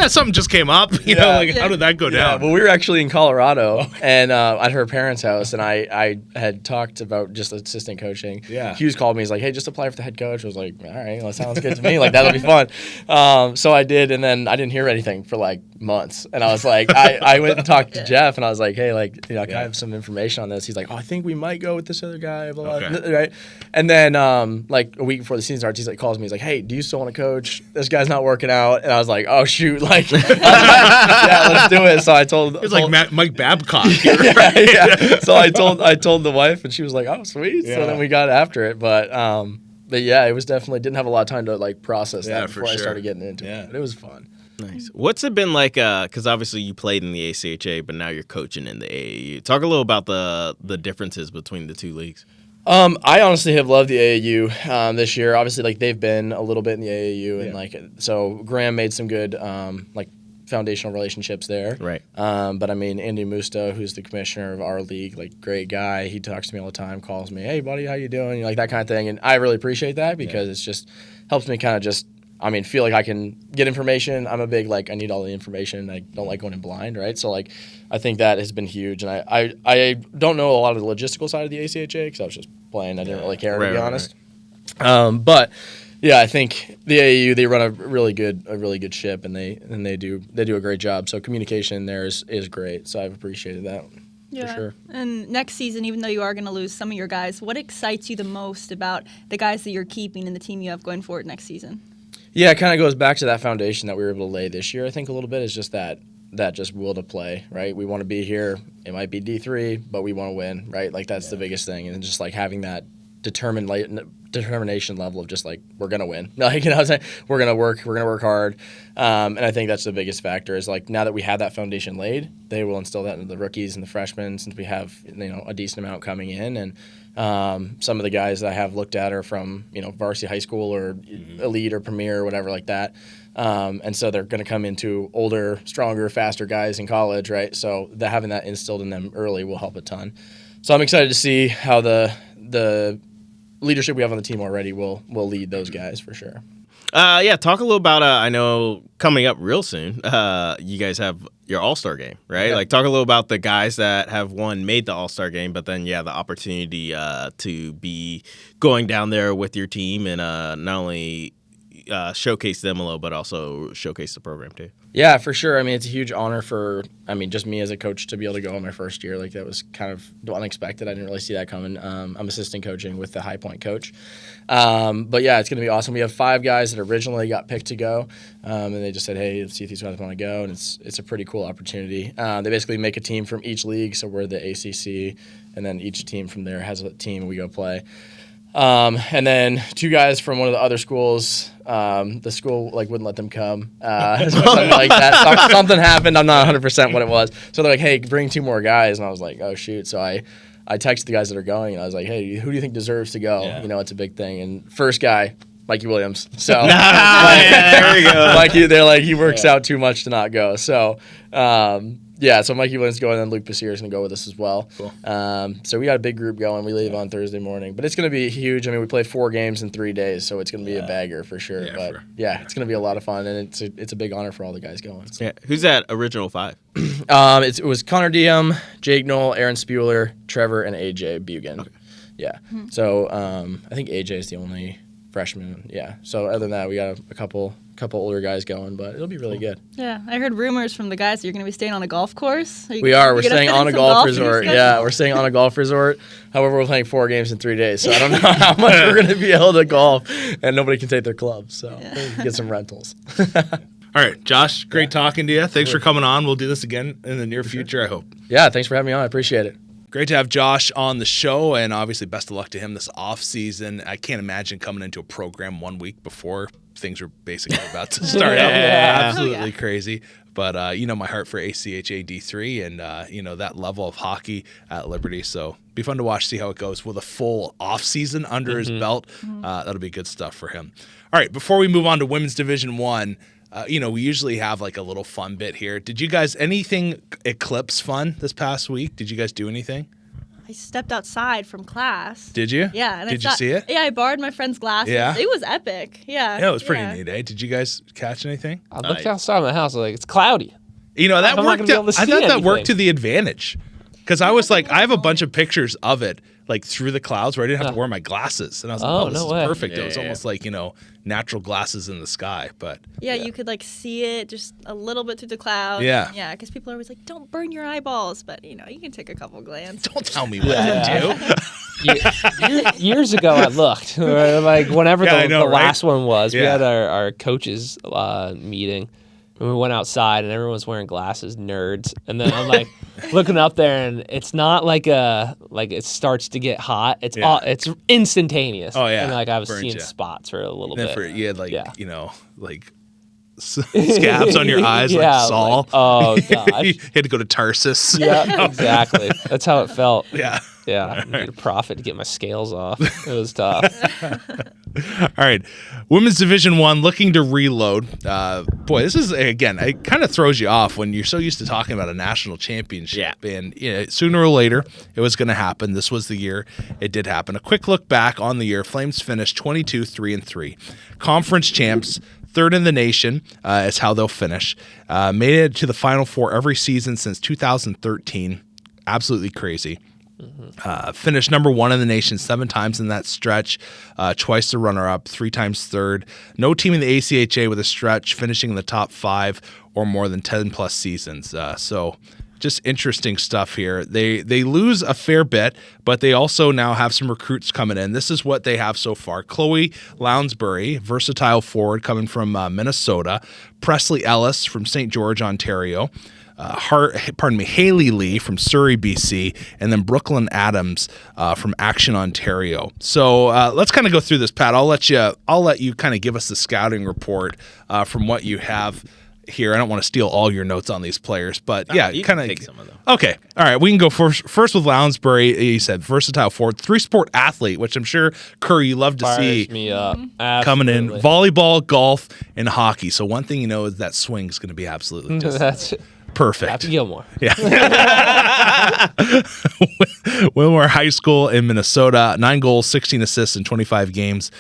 something just came up. You know, like, how did that go down? Well, we were actually in Colorado and at her parents' house, and I had talked about just assistant coaching. Yeah. Hughes called me. He's like, hey, just apply for the head coach. I was like, all right, well, that sounds good to me. Like, that'll be fun. So I did, and then I didn't hear anything for like months. And I was like, I went and talked to Jeff, and I was like, hey, like, you know, can I have some information on this? He's like, oh, I think we might go with this other guy, blah, blah, blah, right? And then like a week before the season starts, he like calls me. He's like, hey, do you still want to coach? This guy's not working out. And I was like, oh shoot, like, yeah, let's do it. So I told It's like Mike Babcock. So I told the wife, and she was like, oh sweet. So then we got after it, but yeah, it was definitely didn't have a lot of time to like process that before I started getting into it. But it was fun. Nice. What's it been like? Because obviously you played in the ACHA, but now you're coaching in the AAU. Talk a little about the differences between the two leagues. I honestly have loved the AAU this year. Obviously, like they've been a little bit in the AAU, and like so Graham made some good like foundational relationships there. Right. But I mean, Andy Musta, who's the commissioner of our league, like great guy. He talks to me all the time, calls me, hey buddy, how you doing? You know, like that kind of thing, and I really appreciate that because it's just helps me kind of just. I mean, feel like I can get information. I'm a big, like, I need all the information. I don't like going in blind, right? So, like, I think that has been huge. And I don't know a lot of the logistical side of the ACHA because I was just playing. I didn't really care, to be honest. But, yeah, I think the AAU, they run a really good ship, and they do a great job. So, communication there is great. So, I've appreciated that. Yeah. For sure. And next season, even though you are going to lose some of your guys, what excites you the most about the guys that you're keeping and the team you have going forward next season? Yeah, it kind of goes back to that foundation that we were able to lay this year. I think a little bit is just that just will to play, right? We want to be here. It might be D3, but we want to win, right? Like that's the biggest thing, and just like having that determination level of just like we're gonna win. Like you know, what I'm saying we're gonna work hard, and I think that's the biggest factor. Is like now that we have that foundation laid, they will instill that into the rookies and the freshmen since we have a decent amount coming in and. Some of the guys that I have looked at are from, varsity high school or elite or premier or whatever like that. And so they're going to come into older, stronger, faster guys in college, right? So having that instilled in them early will help a ton. So I'm excited to see how the leadership we have on the team already will lead those guys for sure. Talk a little about, I know coming up real soon, you guys have your All-Star game, right? Yeah. Like talk a little about the guys that have made the All-Star game, but then, the opportunity to be going down there with your team and not only showcase them a little, but also showcase the program too. Yeah, for sure. I mean, it's a huge honor for, just me as a coach to be able to go on my first year. Like, that was kind of unexpected. I didn't really see that coming. I'm assistant coaching with the High Point coach. But, yeah, it's going to be awesome. We have 5 guys that originally got picked to go, and they just said, hey, let's see if these guys want to go, and it's a pretty cool opportunity. They basically make a team from each league, so we're the ACC, and then each team from there has a team, and we go play. And then 2 guys from one of the other schools, the school wouldn't let them come, something like that. Something happened. I'm not 100% what it was. So they're like, hey, bring 2 more guys. And I was like, oh shoot. So I texted the guys that are going and I was like, hey, who do you think deserves to go? Yeah. It's a big thing. And first guy, Mikey Williams. So there we go. Mikey, they're like, he works out too much to not go. So, so Mikey Williams going, and then Luke Bassier is going to go with us as well. Cool. So we got a big group going. We leave on Thursday morning. But it's going to be huge. I mean, we play 4 games in 3 days, so it's going to be a bagger for sure. Yeah, it's going to be a lot of fun, and it's a big honor for all the guys going. So. Yeah. Who's that original 5? It was Connor Diem, Jake Knoll, Aaron Spuler, Trevor, and AJ Bugan. Okay. Yeah. So I think AJ is the only freshman. Yeah. So other than that, we got a couple older guys going, but it'll be really good. Yeah, I heard rumors from the guys that you're going to be staying on a golf course. We are. We're staying on a golf resort. Yeah, we're staying on a golf resort. However, we're playing 4 games in 3 days, so I don't know how much we're going to be able to golf, and nobody can take their clubs, so we'll get some rentals. All right, Josh, great talking to you. Thanks for coming on. We'll do this again in the near future, I hope. Yeah, thanks for having me on. I appreciate it. Great to have Josh on the show, and obviously best of luck to him this off season. I can't imagine coming into a program 1 week before things are basically about to start up. Absolutely crazy. But, my heart for ACHA D3 and, that level of hockey at Liberty. So be fun to watch, see how it goes with a full off season under his belt. That'll be good stuff for him. All right, before we move on to Women's Division I, we usually have like a little fun bit here. Did you guys, anything Eclipse fun this past week? Did you guys do anything? I stepped outside from class. Did you? Yeah. And Did you see it? Yeah, I borrowed my friend's glasses. Yeah? It was epic. Yeah. Yeah, it was pretty neat, eh? Did you guys catch anything? I looked outside my house. I was like, it's cloudy. That I'm not worked. gonna be able to I see thought that anything. worked to the advantage because I was like, I have a bunch of pictures of it like through the clouds where I didn't have to wear my glasses, and I was like, this no is way. perfect. Yeah, It was yeah. almost like natural glasses in the sky, but Yeah, you could like see it just a little bit through the clouds. Yeah. Yeah, because people are always like, don't burn your eyeballs. But, you can take a couple glances. don't tell me what to do. Years ago, I looked. Like whenever Yeah, I the know, right? last one was, we Yeah. had our coaches meeting. And we went outside, and everyone's wearing glasses, nerds. And then I'm like looking up there, and it's not like it starts to get hot. It's it's instantaneous. Oh, yeah. And like I was Burns seeing ya. spots for a little And then bit. you had like Yeah. like scabs on your eyes, Yeah, like Saul. like, oh gosh. You had to go to Tarsus. Yeah, exactly. That's how it felt. Yeah. Yeah, I needed a profit to get my scales off. It was tough. All right, Women's Division I looking to reload. Boy, this is again, it kind of throws you off when you're so used to talking about a national championship. Yeah. And sooner or later, it was going to happen. This was the year it did happen. A quick look back on the year: Flames finished 22-3-3, conference champs. Third in the nation is how they'll finish. Made it to the Final Four every season since 2013. Absolutely crazy. Finished number 1 in the nation 7 times in that stretch, twice the runner-up, 3 times third. No team in the ACHA with a stretch finishing in the top 5 or more than 10-plus seasons. So just interesting stuff here. They lose a fair bit, but they also now have some recruits coming in. This is what they have so far. Chloe Lounsbury, versatile forward coming from Minnesota. Presley Ellis from St. George, Ontario. Haley Lee from Surrey, BC, and then Brooklyn Adams from Action, Ontario. So let's kind of go through this, Pat. I'll let you kind of give us the scouting report from what you have here. I don't want to steal all your notes on these players, but yeah, you kind can of take some of them. Okay, all right. We can go first with Lounsbury. You said versatile forward, 3-sport athlete, which I'm sure Curry you love to see. Fires me up. Coming in Absolutely. volleyball, golf, and hockey. So one thing you know is that swing is going to be absolutely just That's perfect. Happy Gilmore. Wilmore High School in Minnesota, 9 goals, 16 assists in 25 games.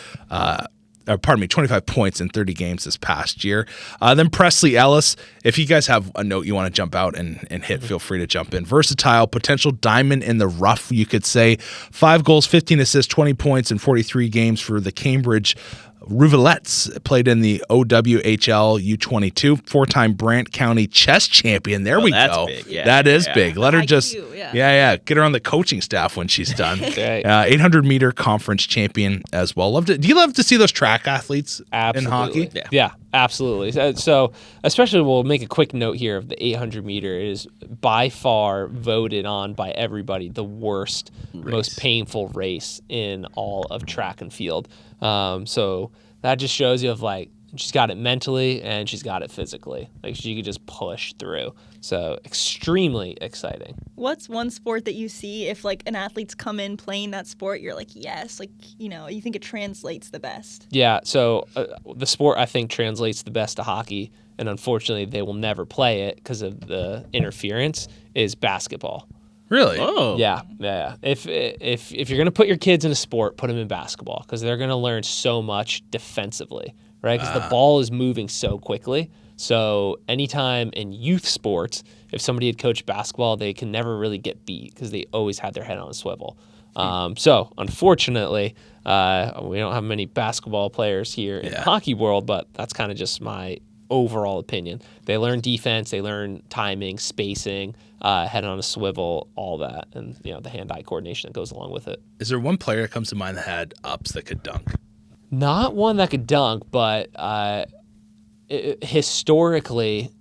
25 points in 30 games this past year. Then Presley Ellis. If you guys have a note you want to jump out and hit, feel free to jump in. Versatile, potential diamond in the rough, you could say. 5 goals, 15 assists, 20 points in 43 games for the Cambridge Rivalettes. Played in the OWHL U22, 4-time Brant County chess champion. There we that's go. big. Yeah, that is yeah. big. Let her IQ, just yeah. get her on the coaching staff when she's done. Right. 800-meter conference champion as well. Do you love to see those track athletes in hockey? Yeah, absolutely. So, especially, we'll make a quick note here of the 800 meter. It is by far voted on by everybody the worst, most painful race in all of track and field. So that just shows you she's got it mentally and she's got it physically. Like she could just push through. So extremely exciting. What's one sport that you see if like an athlete's come in playing that sport, you're like, yes, you think it translates the best? Yeah, so the sport I think translates the best to hockey, and unfortunately they will never play it because of the interference, is basketball. Really? Oh. Yeah. If you're gonna put your kids in a sport, put them in basketball because they're gonna learn so much defensively, right? Because the ball is moving so quickly. So anytime in youth sports, if somebody had coached basketball, they can never really get beat because they always had their head on a swivel. So unfortunately, we don't have many basketball players here in the hockey world, but that's kind of just my overall opinion. They learn defense, they learn timing, spacing, head on a swivel, all that, and the hand-eye coordination that goes along with it. Is there one player that comes to mind that had ups that could dunk? Not one that could dunk, but historically,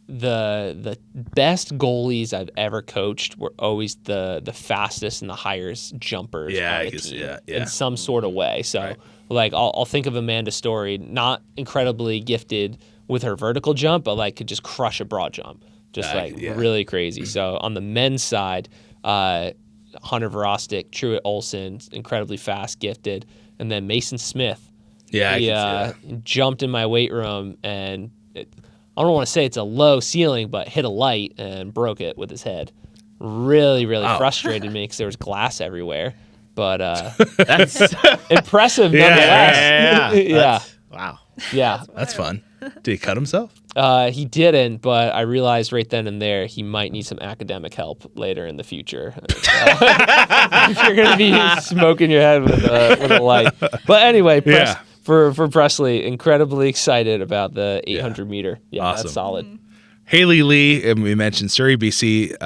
the best goalies I've ever coached were always the fastest and the highest jumpers on the team in some sort of way. So, I'll think of Amanda Story, not incredibly gifted with her vertical jump, but like could just crush a broad jump, just really crazy. So on the men's side, Hunter Verostic, Truett Olson, incredibly fast, gifted, and then Mason Smith. Yeah, he jumped in my weight room, and I don't want to say it's a low ceiling, but hit a light and broke it with his head. Really, really frustrated me because there was glass everywhere. But that's impressive nonetheless. Yeah. Wow. Yeah. That's fun. Did he cut himself? He didn't, but I realized right then and there he might need some academic help later in the future. If you're going to be smoking your head with a light. But anyway, for Presley, incredibly excited about the 800 meter. Yeah, awesome. That's solid. Haley Lee, and we mentioned Surrey, BC,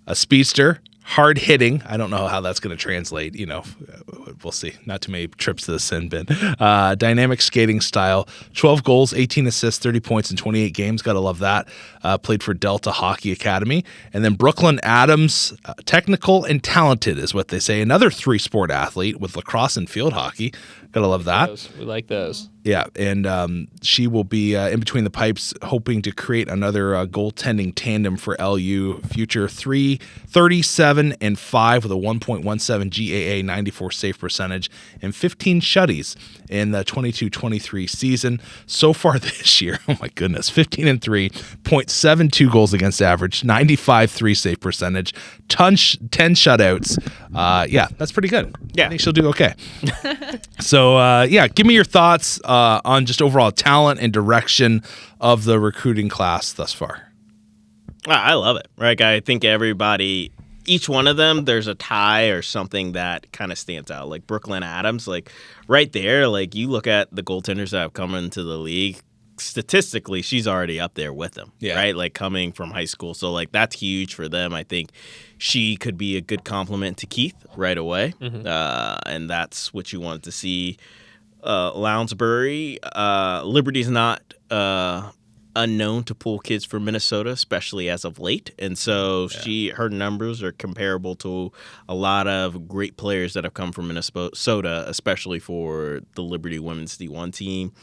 a speedster, hard hitting. I don't know how that's going to translate. We'll see. Not too many trips to the sin bin. Dynamic skating style, 12 goals, 18 assists, 30 points in 28 games. Got to love that. Played for Delta Hockey Academy. And then Brooklyn Adams, technical and talented is what they say. Another 3-sport athlete with lacrosse and field hockey. Got to love that. We like those. Yeah, and she will be in between the pipes, hoping to create another goaltending tandem for LU. Future 337 and 5 with a 1.17 GAA, 94 save percentage, and 15 shutties in the 22-23 season. So far this year, oh my goodness, 15 and 3, 0.72 goals against average, 95 3-save percentage, 10 shutouts. Yeah, that's pretty good. Yeah, I think she'll do okay. So give me your thoughts on just overall talent and direction of the recruiting class thus far. I love it. Right, I think everybody, each one of them, there's a tie or something that kind of stands out. Like Brooklyn Adams, like right there, like you look at the goaltenders that have come into the league, statistically, she's already up there with them, right? Like coming from high school. So like that's huge for them. I think she could be a good complement to Keith right away. And that's what you wanted to see. Lounsbury, Liberty's not unknown to pull kids from Minnesota, especially as of late. And so her numbers are comparable to a lot of great players that have come from Minnesota, especially for the Liberty women's D1 team.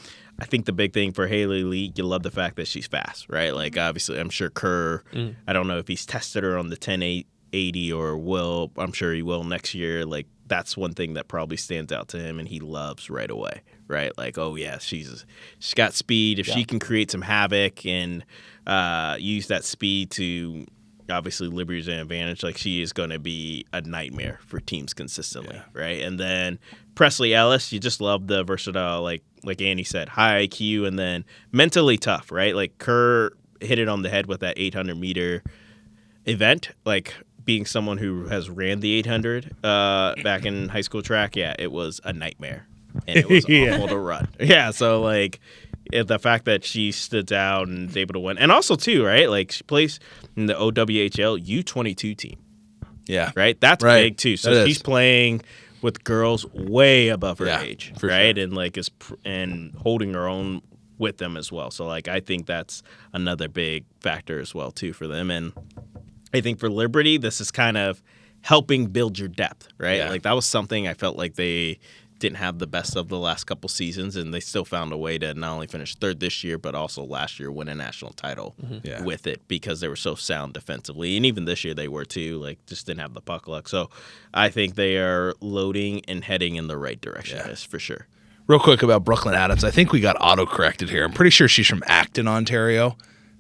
I think the big thing for Haley Lee, you love the fact that she's fast, right? Like, obviously, I'm sure Kerr, I don't know if he's tested her on the 1080 or will. I'm sure he will next year. Like, that's one thing that probably stands out to him and he loves right away, right? Like, oh, yeah, she's got speed. If she can create some havoc and use that speed to obviously Liberty's an advantage, like she is going to be a nightmare for teams consistently, right? And then Presley Ellis, you just love the versatile, like Andy said, high IQ and then mentally tough, right? Like Kerr hit it on the head with that 800-meter event, like being someone who has ran the 800 back in high school track, it was a nightmare. And it was awful to run. Yeah, so like the fact that she stood out and is able to win. And also, too, right, like she plays in the OWHL U22 team. Yeah. Right? That's big, too. So she's playing with girls way above her age, right? Sure. And like and holding her own with them as well. So like I think that's another big factor as well, too, for them. And I think for Liberty, this is kind of helping build your depth, right? Yeah. Like that was something I felt like they didn't have the best of the last couple seasons, and they still found a way to not only finish third this year, but also last year win a national title with it because they were so sound defensively. And even this year they were too, like just didn't have the puck luck. So I think they are loading and heading in the right direction, for sure. Real quick about Brooklyn Adams, I think we got auto-corrected here. I'm pretty sure she's from Acton, Ontario,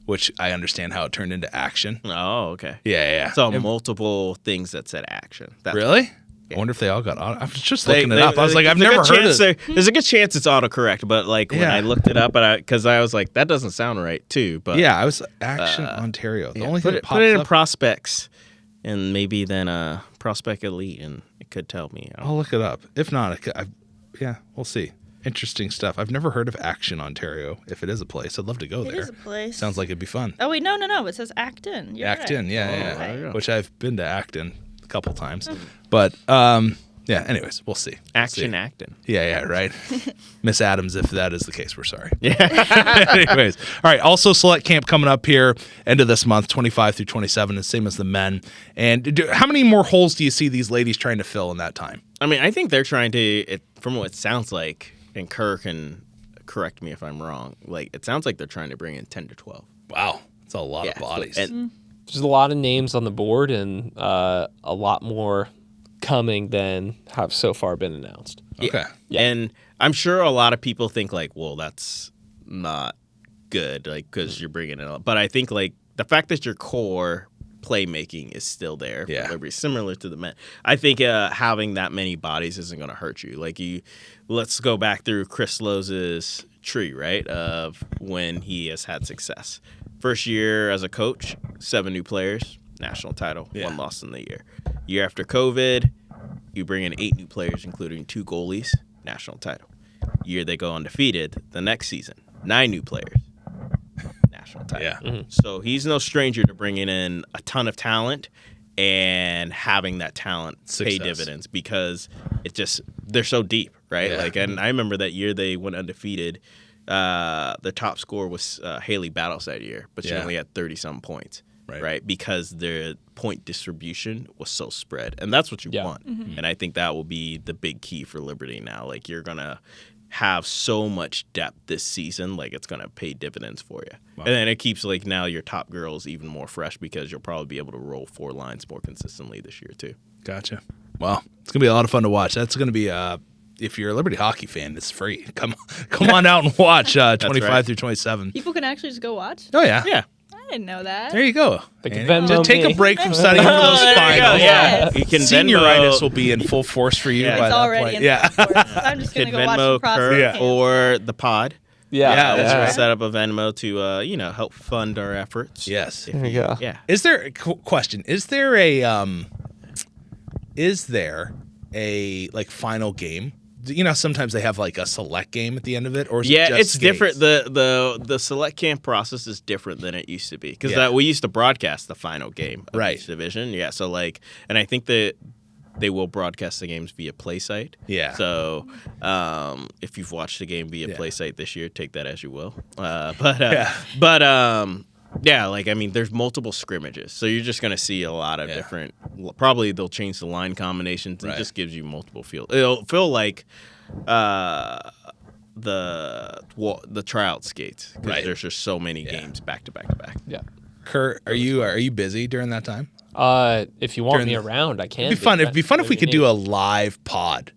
which I understand how it turned into Action. Oh, okay. Yeah. So multiple things that said Action. Really? I wonder if they all got auto. I was just looking it up. I was like, I've never heard of it. There's a good chance it's autocorrect, but like when I looked it up, because I was like, that doesn't sound right too. But I was Action Ontario. The only thing that pops put it in up, prospects, and maybe then Prospect Elite, and it could tell me. I'll look it up. If not, we'll see. Interesting stuff. I've never heard of Action Ontario. If it is a place, I'd love to go there. It is a place. Sounds like it'd be fun. Oh wait, no. It says Acton. You're Acton, right. yeah. Which I've been to Acton a couple times, but anyways, we'll see. Acton. Yeah, right. Miss Adams, if that is the case, we're sorry. Yeah. Anyways, all right. Also, select camp coming up here end of this month, 25 through 27, the same as the men. And how many more holes do you see these ladies trying to fill in that time? I mean, I think they're trying to, from what it sounds like, and Kerr can correct me if I'm wrong. Like it sounds like they're trying to bring in 10 to 12. Wow, that's a lot of bodies. And There's a lot of names on the board and a lot more coming than have so far been announced. Okay. Yeah. And I'm sure a lot of people think like, well, that's not good, like because you're bringing it up. But I think like the fact that your core playmaking is still there for Liberty, similar to the men. I think having that many bodies isn't going to hurt you. Like let's go back through Chris Lowe's tree, right, of when he has had success. First year as a coach, 7 new players, national title, 1 loss in the year. Year after COVID, you bring in 8 new players, including 2 goalies, national title. Year they go undefeated, the next season, 9 new players, national title. Yeah. So he's no stranger to bringing in a ton of talent and having that talent pay dividends because they're so deep, right? Yeah. Like, and I remember that year they went undefeated. The top score was Haley Battles that year, but she only had 30-some points, right? Because their point distribution was so spread, and that's what you want. And I think that will be the big key for Liberty now. Like you're gonna have so much depth this season, like it's gonna pay dividends for you. Wow. And then it keeps like now your top girls even more fresh because you'll probably be able to roll 4 lines more consistently this year too. Gotcha. Well, it's gonna be a lot of fun to watch. That's gonna be if you're a Liberty hockey fan, it's free. Come on out and watch 25 through 27. People can actually just go watch. Oh yeah. Yeah. I didn't know that. There you go. Venmo Just take me. a break from studying for those finals. Yeah. You can Senioritis will be in full force for you Yeah. by It's that already point. in Yeah. full force. I'm just Could gonna go watch the Venmo process. Kurt or the pod. Yeah. that's right. Set up a Venmo to help fund our efforts. Yes. There you go. Yeah. Is there question? Is there a like final game? Sometimes they have like a select game at the end of it, or is it just it's skates? different. The select camp process is different than it used to be because we used to broadcast the final game of each division. Yeah, so and I think that they will broadcast the games via PlaySite. Yeah. So if you've watched the game via PlaySite this year, take that as you will. There's multiple scrimmages, so you're just going to see a lot of different. Probably they'll change the line combinations. It just gives you multiple fields. It'll feel like the tryout skates because there's just so many games back to back to back. Yeah. Kurt, are you busy during that time? If you want me around, I can. It'd be fun if we could do a live pod,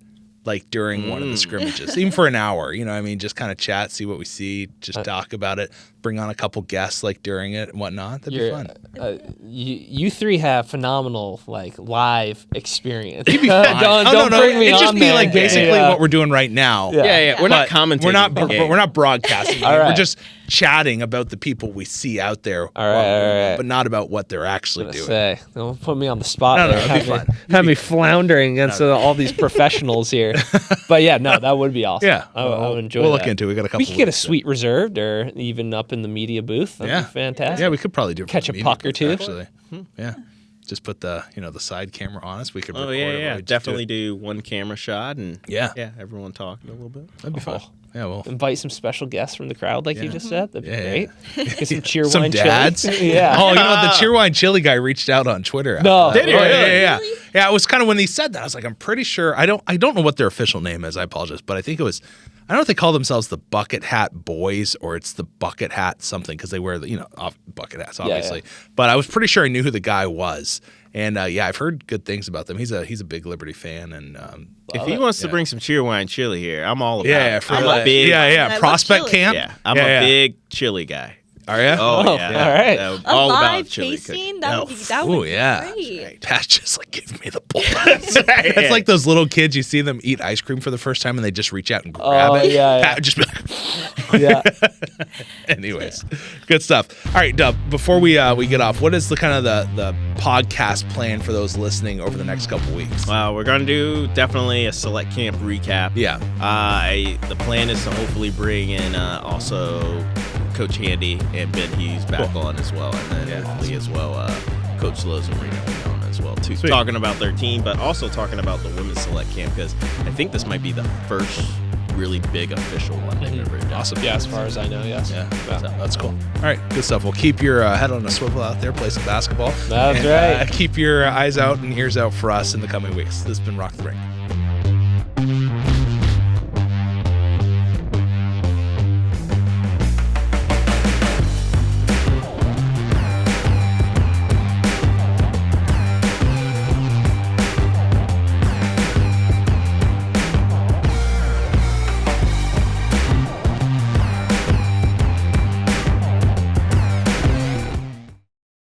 like during one of the scrimmages, even for an hour. Just kind of chat, see what we see, just talk about it, bring on a couple guests like during it and whatnot. That'd be fun. You 3 have phenomenal like live experience. You'd be fine. Don't bring me It'd just on be there. like basically what we're doing right now. Yeah. We're not But commentating. We're not broadcasting. All right. We're just chatting about the people we see out there. All right. But not about what they're actually doing. Say, don't put me on the spot. No, there. it'd be fun. Have me floundering against all these professionals here. But yeah, no, that would be awesome. Yeah. I would enjoy We'll that. look into it. We got a couple. We could get a weeks, suite reserved or even up in the media booth. That'd be fantastic. Yeah, we could probably do it. Catch for a the media puck or booth, two. Actually, yeah. Just put the side camera on us. We could. Oh record it while yeah. we just Definitely do do one camera shot and everyone talking a little bit. it. That'd be fun. Yeah, well, Invite some special guests from the crowd, like you just said. That'd be Yeah, great. Get some cheer some wine dads. chili. Yeah. Oh, the Cheerwine Chili guy reached out on Twitter. No. after that. Did he? Oh, Really? yeah. Yeah, it was kind of when he said that. I was like, I'm pretty sure. I don't know what their official name is. I apologize, but I think it was. I don't know if they call themselves the Bucket Hat Boys or it's the Bucket Hat something because they wear the bucket hats obviously. But I was pretty sure I knew who the guy was. And I've heard good things about them. He's a big Liberty fan, and If he wants to bring some cheerwine chili here, I'm all about it. for I'm that. a big I love Prospect chili. camp. Yeah, I'm a big chili guy. Are you? Oh yeah, all right. all a about live chili tasting? cooking. That would be great. That's just like give me the bullets. It's like those little kids you see them eat ice cream for the first time and they just reach out and grab it. Yeah. Just be like, Yeah. anyways, good stuff. All right, Dub. Before we get off, what is the kind of the podcast plan for those listening over the next couple weeks? We're gonna do definitely a select camp recap. Yeah. The plan is to hopefully bring in also Coach Handy and Ben Hughes back on as well, and then hopefully as well Coach Lowe's and Reno on as well too. Sweet. Talking about their team, but also talking about the women's select camp because I think this might be the first really big official one they've ever done. Awesome. Yeah, as far as I know, yes. Yeah, so that's cool. All right, good stuff. Well, keep your head on a swivel out there, play some basketball. That's and, right. Keep your eyes out and ears out for us in the coming weeks. This has been Rock the Rink.